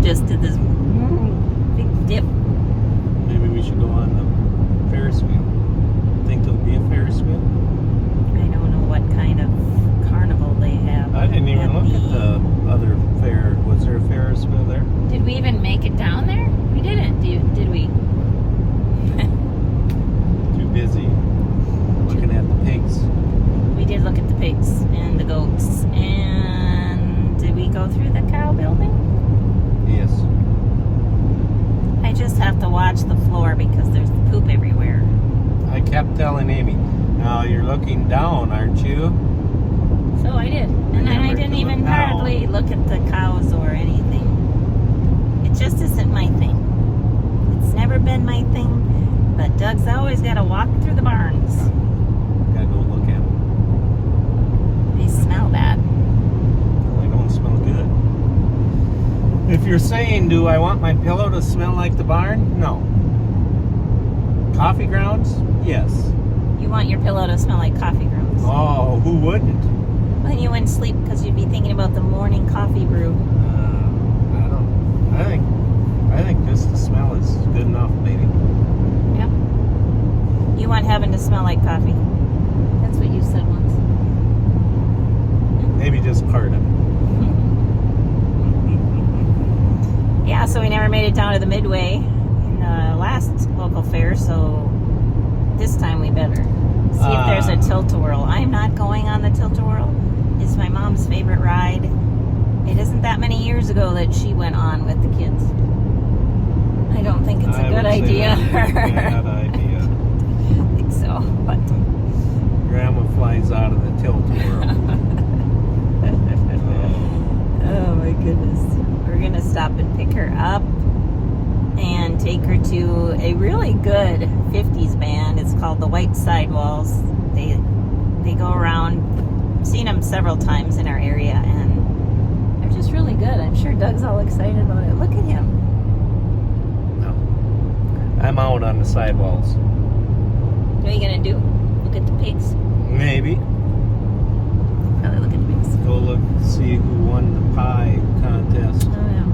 just did this big dip. Maybe we should go on the Ferris wheel. Think there'll be a Ferris wheel? I don't know what kind of carnival they have. I didn't even look at the other fair. Was there a Ferris wheel there? Did we even make it down there? We didn't, did we? Too busy looking at the pigs. We did look at the pigs and the goats. And did we go through the cow building? Yes. I just have to watch the floor because there's poop everywhere. I kept telling Amy, now you're looking down, aren't you? So I did. And then I didn't even hardly look at the cows or anything. It just isn't my thing. It's never been my thing. But Doug's always got to walk through the barns. Gotta go look at them. They smell bad. Well, they don't smell good. If you're saying, do I want my pillow to smell like the barn? No. Coffee grounds? Yes. You want your pillow to smell like coffee grounds. Oh, who wouldn't? Well, then you wouldn't sleep because you'd be thinking about the morning coffee brew. I don't. I think just the smell is good enough, maybe. Yep. You want heaven to smell like coffee. That's what you said once. Maybe just part of it. Yeah, so we never made it down to the Midway in the last local fair, so this time we better see if there's a tilt-a-whirl. I'm not going on the tilt-a-whirl. It's my mom's favorite ride. It isn't that many years ago that she went on with the kids. I don't think it's a good idea. Bad idea. I think so, but Grandma flies out of the tilt-a-whirl. oh my goodness. We're gonna stop and pick her up and take her to a really good 50s band. It's called the White Sidewalls. They go around. I've seen them several times in our area, and they're just really good. I'm sure Doug's all excited about it. Look at him. No. I'm out on the sidewalls. What are you gonna do? Look at the pigs? Maybe. Probably look at the pigs. Go look, see who won the pie contest. Oh, yeah.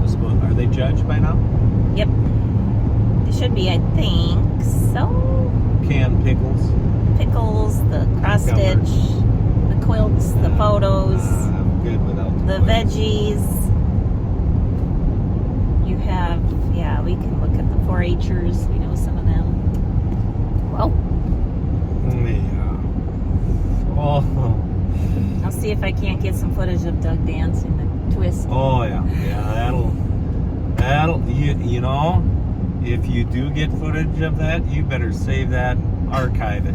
Are they judged by now? Yep. They should be, I think so. Canned pickles. Pickles, the cross stitch, the quilts, the photos, I'm good without the veggies. You have, yeah, we can look at the 4-H'ers. We know some of them. Well, Yeah. Oh. I'll see if I can't get some footage of Doug dancing the twist. Oh yeah. Yeah, that'll you know, if you do get footage of that, you better save that, archive it.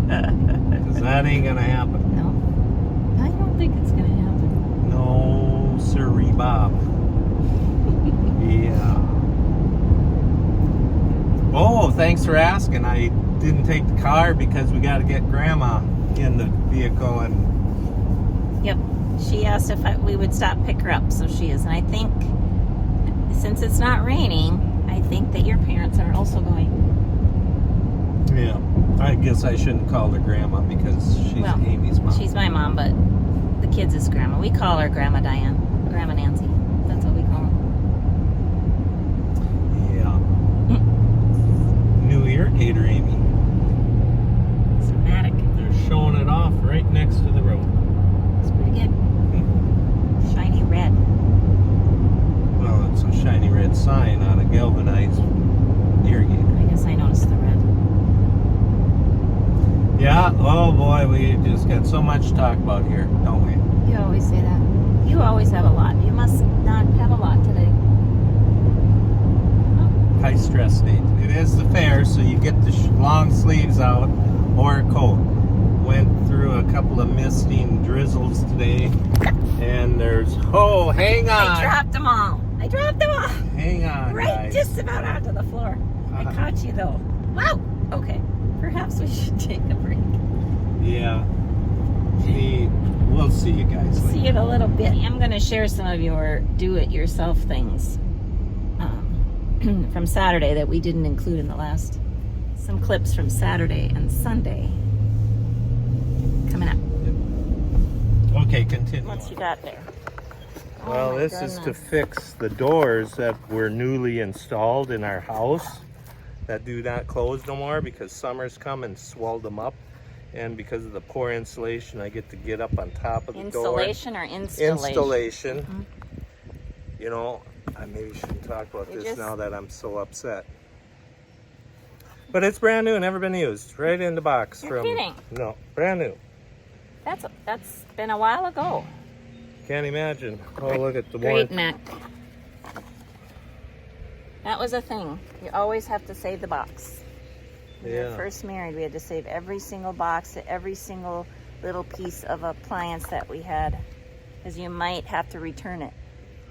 Because that ain't gonna happen. No, I don't think it's gonna happen. No, sirree, Bob. Yeah. Oh, thanks for asking. I didn't take the car because we got to get Grandma in the vehicle, and Yep. She asked if we would stop pick her up, so she is. And I think, since it's not raining, I think that your parents are also going. yeah. I guess I shouldn't call her Grandma because she's Amy's mom. She's my mom, but the kids is Grandma. We call her Grandma Diane, Grandma Nancy. That's what we call her. Yeah. New irrigator, Amy. Somatic. They're showing it off right next to the road. It's pretty good. Shiny red. Well, it's a shiny red sign on a galvanized irrigator. I guess I noticed the red. Yeah, oh boy, we just got so much to talk about here, don't we? You always say that. You always have a lot. You must not have a lot today. High stress state. It is the fair, so you get the long sleeves out or a coat. Went through a couple of misting drizzles today, and there's, oh, hang on. I dropped them all. Hang on, Right, guys. just about onto the floor. I caught you though. Wow. Okay. Perhaps we should take a break. Yeah. We'll see you guys later. See you in a little bit. I'm going to share some of your do-it-yourself things from Saturday that we didn't include in the last. Some clips from Saturday and Sunday coming up. Okay, continue. What you got there? Well, my this is to goodness. fix the doors that were newly installed in our house that do not close no more because summer's come and swelled them up. And because of the poor insulation, I get up on top of the door. Insulation or installation? Installation. Mm-hmm. You know, I maybe shouldn't talk about this now that I'm so upset. But it's brand new, never been used. Right in the box. You're kidding. No, brand new. That's been a while ago. Can't imagine. Oh, look at the Great one. neck. That was a thing. You always have to save the box. When we were first married, we had to save every single box, every single little piece of appliance that we had, because you might have to return it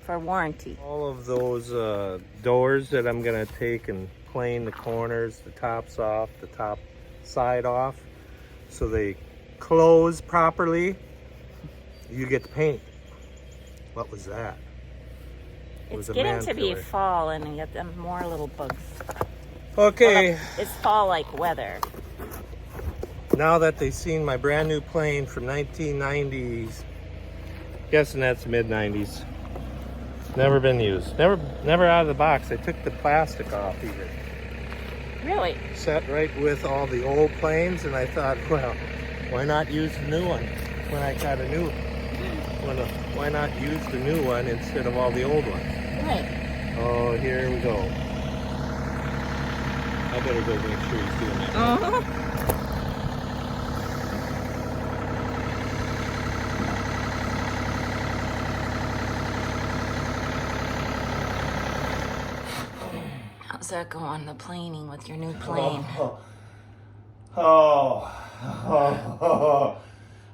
for warranty. All of those doors that I'm gonna take and plane the corners, the tops off, the top side off, so they close properly. You get the paint. What was that? It's getting to be fall and you get them more little bugs. Okay. Well, it's fall-like weather. Now that they've seen my brand new plane from 1990s, guessing that's mid-90s. Never been used. Never out of the box. I took the plastic off even. Really? Set right with all the old planes, and I thought, well, why not use the new one when I got a new one? Why not use the new one instead of all the old ones? Right. Oh, here we go. I better go make sure he's doing that. Uh-huh. How's that going, the planing with your new plane? Oh.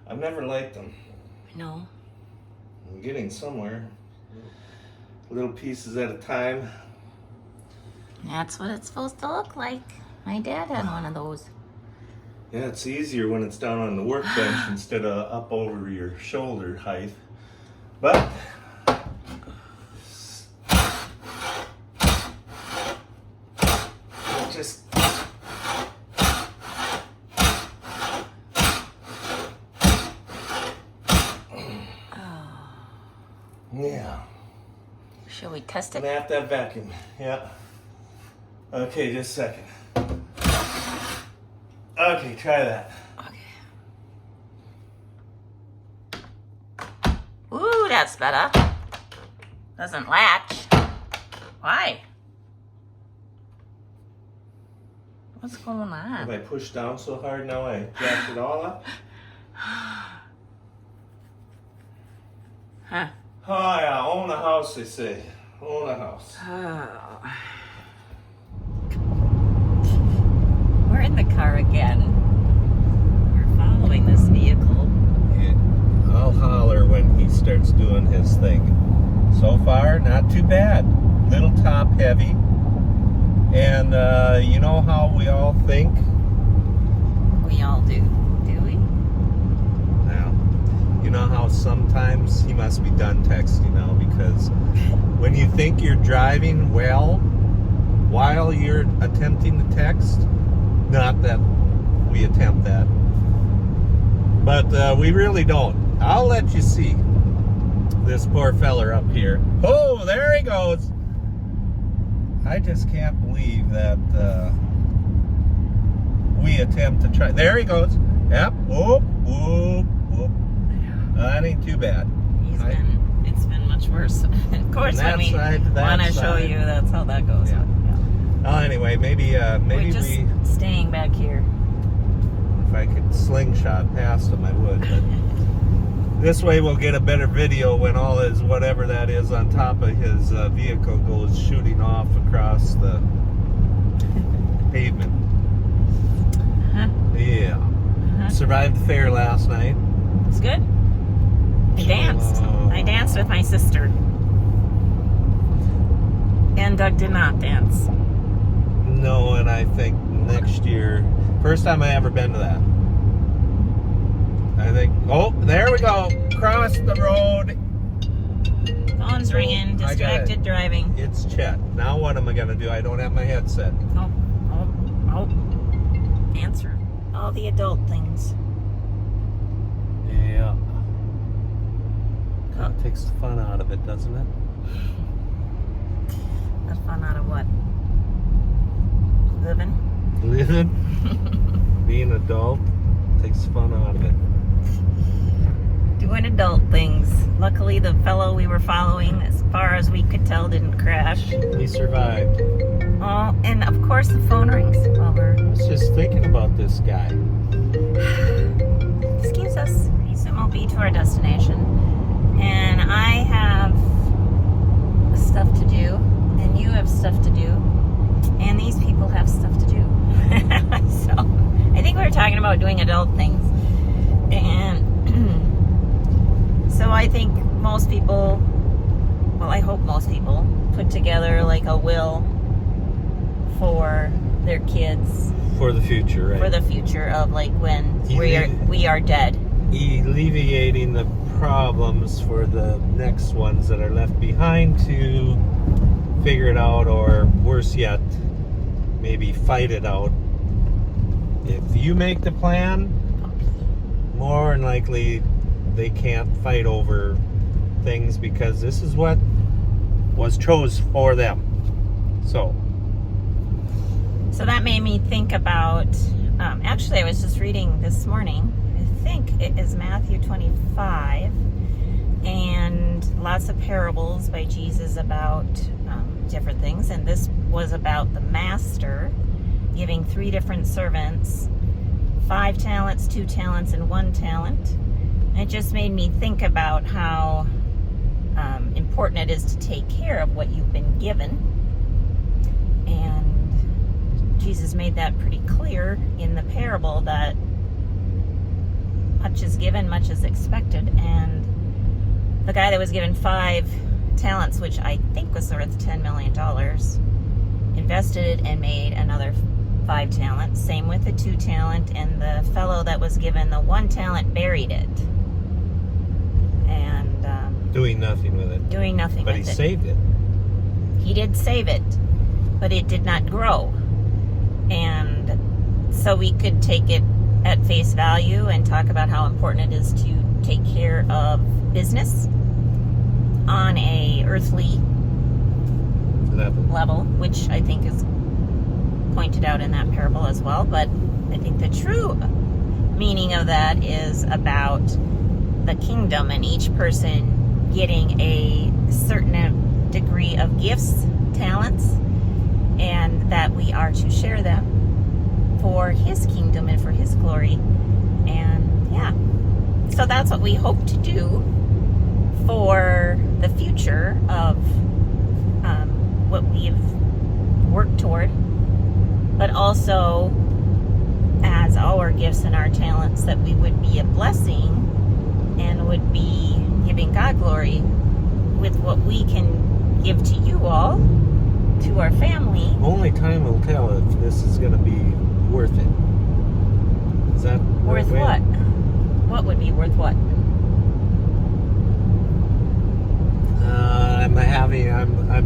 I've never liked them. No. I'm getting somewhere. Little pieces at a time. That's what it's supposed to look like. My dad had one of those. Yeah, it's easier when it's down on the workbench instead of up over your shoulder height. But just yeah. Shall we test it? I'm gonna have to have vacuum. Yeah. Okay, just a second. Okay, try that. Okay. Ooh, that's better. Doesn't latch. Why? What's going Have on? I pushed down so hard now I jacked it all up? Huh. Oh yeah, own a house, they say. Own a house. Oh. We're in the car again. We're following this vehicle. I'll holler when he starts doing his thing. So far, not too bad. Little top heavy. And you know how we all think? We all do. Do we? Now, you know how sometimes he must be done texting now, because when you think you're driving well while you're attempting to text, not that we attempt that, but we really don't. I'll let you see this poor feller up here. Oh, there he goes. I just can't believe that we attempt to try. There he goes. Yep. Whoop, whoop, whoop. That ain't too bad. It's been much worse. Of course, when we want to show you, that's how that goes. Yeah. Oh, anyway, maybe We're just staying back here. if I could slingshot past him, I would. But this way we'll get a better video when all his whatever that is on top of his vehicle goes shooting off across the pavement. Uh-huh. Yeah. Uh-huh. Survived the fair last night. It's good. I danced. Oh. I danced with my sister. And Doug did not dance. No, and I think next year, first time I ever been to that. I think, oh, there we go. Cross the road. Phone's ringing. Distracted driving. It's Chet. Now what am I going to do? I don't have my headset. Oh. Answer all the adult things. Yeah. Oh, takes the fun out of it, doesn't it? The fun out of what? Living? Living, being an adult, takes the fun out of it. Doing adult things. Luckily, the fellow we were following, as far as we could tell, didn't crash. We survived. Oh, and of course the phone rings while we're... I was just thinking about this guy. Excuse us. Pretty soon we'll be to our destination. And I have stuff to do, and you have stuff to do, and these people have stuff to do. So, I think we were talking about doing adult things. And so I think most people, well, I hope most people, put together like a will for their kids. For the future, right? For the future of like when we are dead. Alleviating the problems for the next ones that are left behind to figure it out, or worse yet, maybe fight it out. If you make the plan, more than likely they can't fight over things because this is what was chose for them. So that made me think about, actually I was just reading this morning, I think it is Matthew 25, and lots of parables by Jesus about different things, and this was about the master giving 3 different servants 5 talents, 2 talents, and 1 talent. And it just made me think about how important it is to take care of what you've been given. And Jesus made that pretty clear in the parable that much is given, much is expected. And the guy that was given 5 talents, which I think was worth $10 million, invested and made another 5 talents. Same with the 2 talent, and the fellow that was given the 1 talent buried it. And doing nothing with it. Doing nothing with it. But he saved it. He did save it, but it did not grow. And so we could take it at face value and talk about how important it is to take care of business on a earthly level, which I think is pointed out in that parable as well. But I think the true meaning of that is about the kingdom and each person getting a certain degree of gifts, talents, and that we are to share them for his kingdom and for his glory. And yeah, so that's what we hope to do for the future of what we've worked toward, but also as our gifts and our talents, that we would be a blessing and would be giving God glory with what we can give to you all, to our family. Only time will tell if this is going to be worth it. Is that worth what? What would be worth what? I'm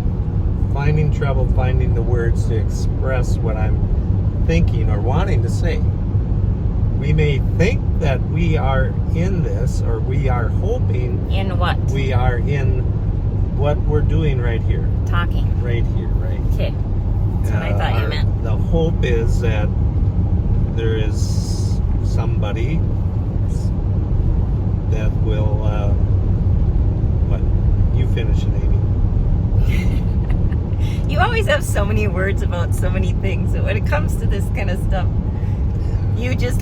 finding trouble finding the words to express what I'm thinking or wanting to say. We may think that we are in this, or we are hoping. In what? We are in what we're doing right here. Talking. Right here, right? Okay. That's what I thought you meant. The hope is that there is somebody that will, what? You finish it, Amy. You always have so many words about so many things, that when it comes to this kind of stuff, you just...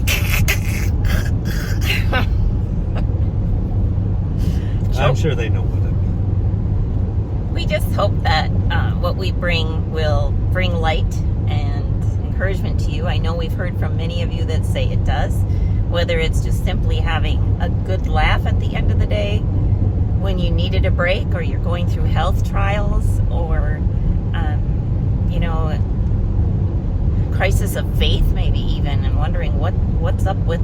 I'm sure they know what I mean. We just hope that what we bring will bring light and encouragement to you. I know we've heard from many of you that say it does, whether it's just simply having a good laugh at the end of the day when you needed a break, or you're going through health trials, or crisis of faith maybe even, and wondering what's up with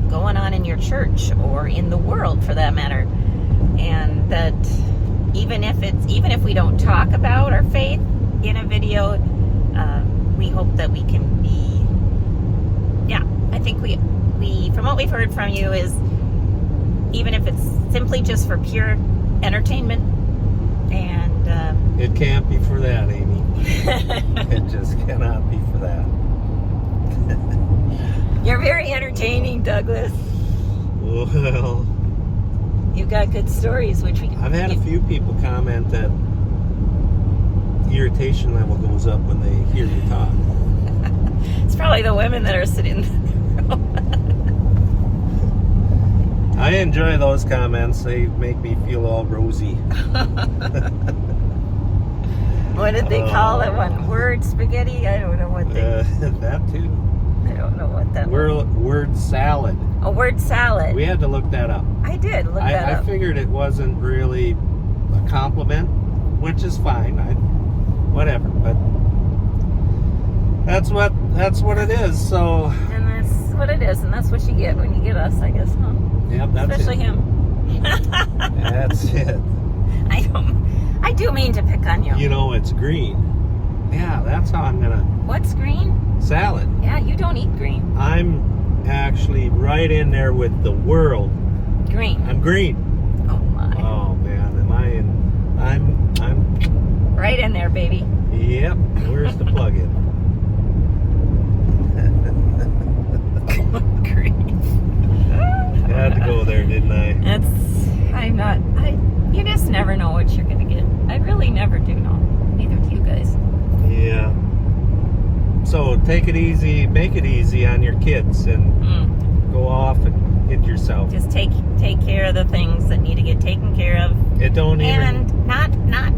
going on in your church or in the world for that matter. And that even if we don't talk about our faith in a video, we hope that we can be, I think we from what we've heard from you is, even if it's simply just for pure entertainment. And It can't be for that, Amy. It just cannot be for that. you're very entertaining, Douglas. Well, You've got good stories, which we can. I've had a few people comment that irritation level goes up when they hear you talk. It's probably the women that are sitting there. I enjoy those comments. They make me feel all rosy. What did they call it? One word spaghetti? I don't know what they. That too. I don't know what that was. Word salad. A word salad. We had to look that up. I did look that I up. figured it wasn't really a compliment, which is fine. Whatever, but that's what it is. So. And that's what it is, and that's what you get when you get us, I guess, huh? Yep, that's Especially it. him. That's it. I do mean to pick on you. You know, it's green. Yeah, that's how I'm gonna. What's green? Salad. Yeah, you don't eat green. I'm actually right in there with the world. Green. I'm green. Oh my. Oh man, am I in? I'm. Right in there, baby. Yep. Where's the plug-in? Green. I had to go there, didn't I? You just never know what you're gonna get. I really never do know. Neither do you guys. Yeah. So take it easy, make it easy on your kids, and go off and get yourself. Just take care of the things that need to get taken care of. It don't even. And not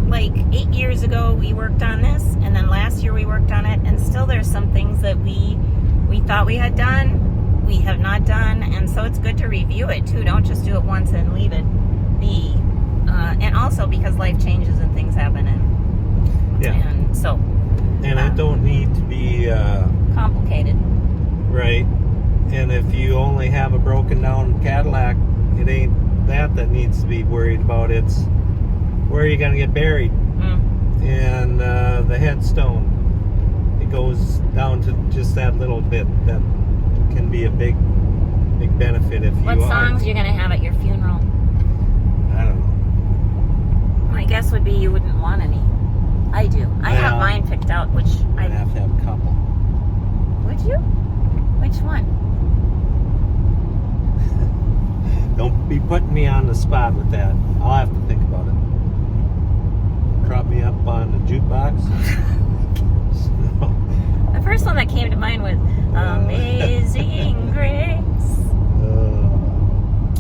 like 8 years ago we worked on this, and then last year we worked on it, and still there's some things that we thought we had done, we have not done, and so it's good to review it too. Don't just do it once and leave it be. And also because life changes and things happen, and so. And it don't need to be complicated. right. And if you only have a broken down Cadillac, it ain't that needs to be worried about. It's where you're gonna get buried, and the headstone. It goes down to just that little bit. That can be a big benefit if you. What songs are you gonna have at your funeral? I don't know. My guess would be you wouldn't want any. I do. I have mine picked out, which I'd have to have a couple. Would you? Which one? Don't be putting me on the spot with that. I'll have to think about it. Prop me up on the jukebox. The first one that came to mind was Amazing Grace.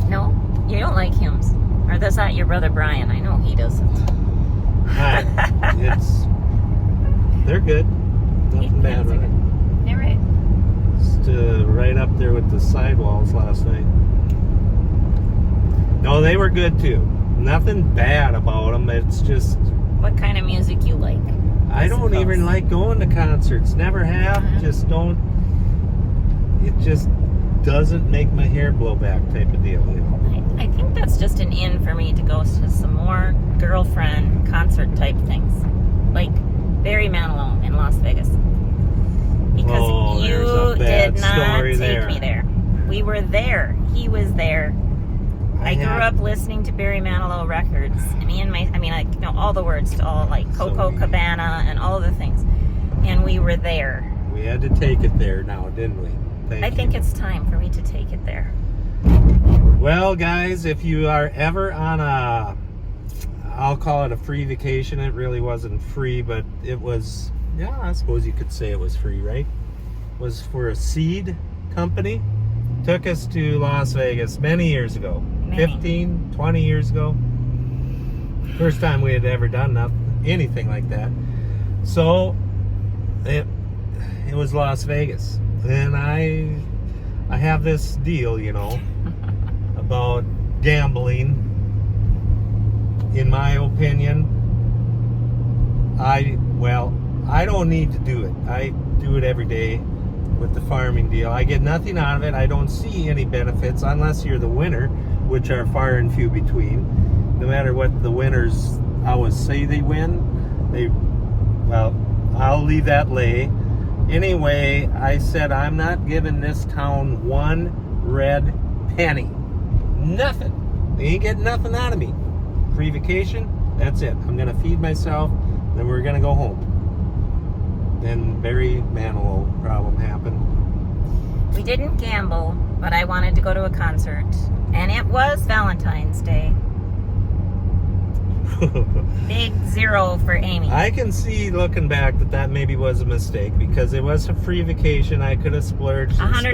No? You don't like hymns. Or that's not your brother Brian. I know he doesn't. They're good. Nothing bad with it. They're right. Just right up there with the sidewalls last night. No, they were good too. Nothing bad about them. It's just. What kind of music you like? I don't even like going to concerts. Never have. Just don't. It just doesn't make my hair blow back type of deal. You know? I think that's just an in for me to go to some more girlfriend concert type things. Like Barry Manilow in Las Vegas. Because you did not take me there. We were there. He was there. I grew up listening to Barry Manilow records. All the words to all, like Coco Cabana and all the things. And we were there. We had to take it there now, didn't we? I think it's time for me to take it there. Well, guys, if you are ever on I'll call it a free vacation. It really wasn't free, but it was, I suppose you could say it was free, right? It was for a seed company. Took us to Las Vegas many years ago. 15, 20 years ago. First time we had ever done anything like that. So it was Las Vegas. And I have this deal, about gambling. In my opinion, I don't need to do it. I do it every day with the farming deal. I get nothing out of it. I don't see any benefits unless you're the winner, which are far and few between. No matter what the winners always say they win, I'll leave that lay. Anyway, I said I'm not giving this town one red penny. Nothing. They ain't getting nothing out of me. free vacation. That's it. I'm gonna feed myself, then we're gonna go home. Then Barry Manilow problem happened. We didn't gamble, but I wanted to go to a concert, and it was Valentine's Day. Big 0 for Amy. I can see looking back that maybe was a mistake because it was a free vacation. I could have splurged $100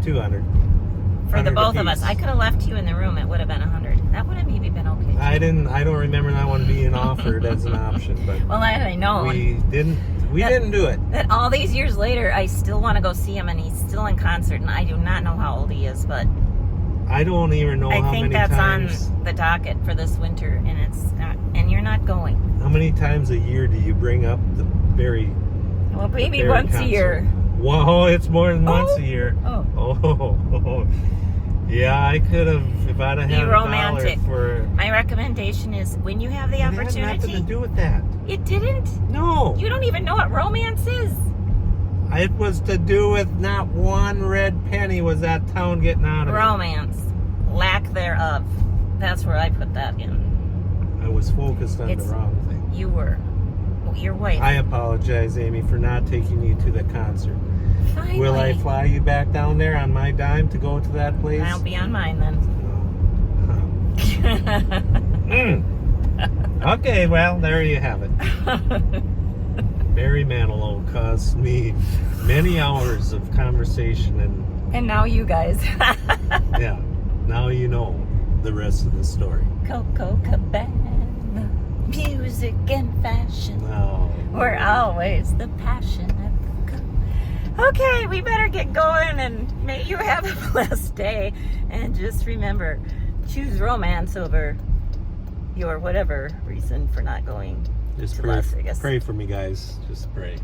$200 for the both of apiece. us. I could have left you in the room. It would have been $100. That would have maybe been okay. I don't remember that one being offered as an option, but Well, I know. we didn't do it. That all these years later, I still want to go see him, and he's still in concert, and I do not know how old he is, but I don't even know I how think many that's times. on the docket for this winter, and it's not. And you're not going. How many times a year do you bring up the Barry? Well, maybe Barry once a concert? year. Whoa, it's more than once a year. Oh. Oh, yeah, I could have if I'd have Be had romantic. $1 for. My recommendation is when you have the It had nothing opportunity. to do with that. It didn't. No, You don't even know what romance is. it was to do with not one red penny was that town getting out of it. Romance, lack thereof. That's where I put that in. I was focused on It's- the wrong thing. You were. Your wife. I apologize, Amy, for not taking you to the concert. Finally. Will I fly you back down there on my dime to go to that place? I'll be on mine then. No. Okay, well, there you have it. Barry Manilow caused me many hours of conversation, and And now you guys. yeah, now you know the rest of the story. Coco Cabana, music and fashion. No. We're always the passion at the Okay, we better get going, and may you have a blessed day. And just remember, choose romance over your whatever reason for not going Just to pray, Las Vegas. pray for me, guys. Just pray.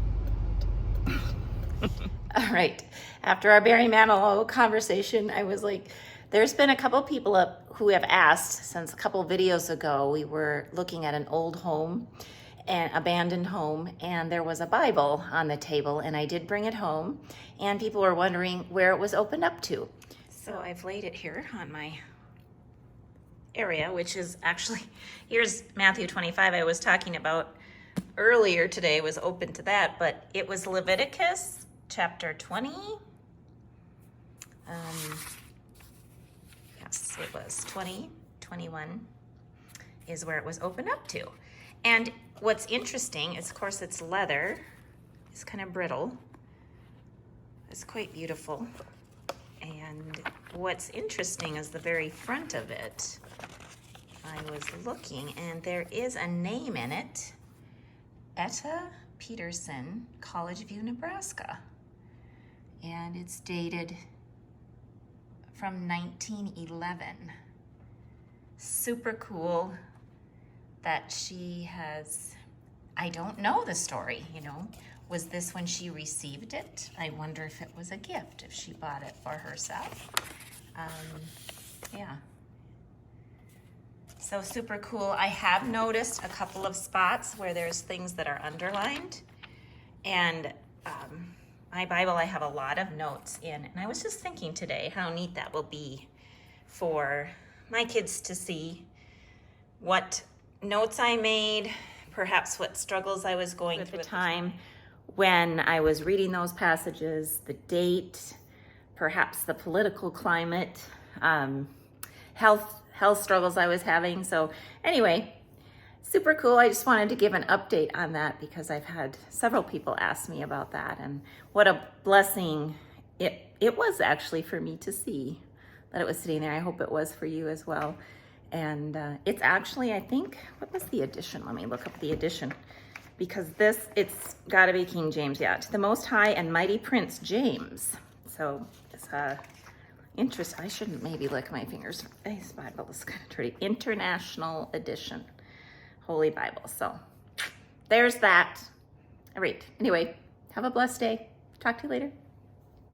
All right. After our Barry Manilow conversation, I was like, there's been a couple people up who have asked since a couple videos ago. We were looking at an old home, an abandoned home, and there was a Bible on the table, and I did bring it home, and people were wondering where it was opened up to. So I've laid it here on my area, which is actually, here's Matthew 25 I was talking about earlier today, was open to that, but it was Leviticus chapter 20. Yes, it was 20, 21 is where it was opened up to. And what's interesting is, of course, it's leather. It's kind of brittle. It's quite beautiful. And what's interesting is the very front of it. I was looking, and there is a name in it. Etta Peterson, College View, Nebraska. And it's dated from 1911. Super cool that she has, I don't know the story, you know. Was this when she received it? I wonder if it was a gift, if she bought it for herself. Yeah. So super cool. I have noticed a couple of spots where there's things that are underlined. And my Bible, I have a lot of notes in. And I was just thinking today how neat that will be for my kids to see what notes I made, perhaps what struggles I was going through at the time when I was reading those passages, the date, perhaps the political climate, health struggles I was having. So anyway, super cool. I just wanted to give an update on that because I've had several people ask me about that, and what a blessing it was actually for me to see that it was sitting there. I hope it was for you as well. And it's actually, I think, what was the edition? Let me look up the edition, because it's got to be King James, yeah. To the Most High and Mighty Prince James. So it's interesting. I shouldn't maybe lick my fingers. This Bible is kind of dirty. International Edition, Holy Bible. So there's that. All right. Anyway, have a blessed day. Talk to you later.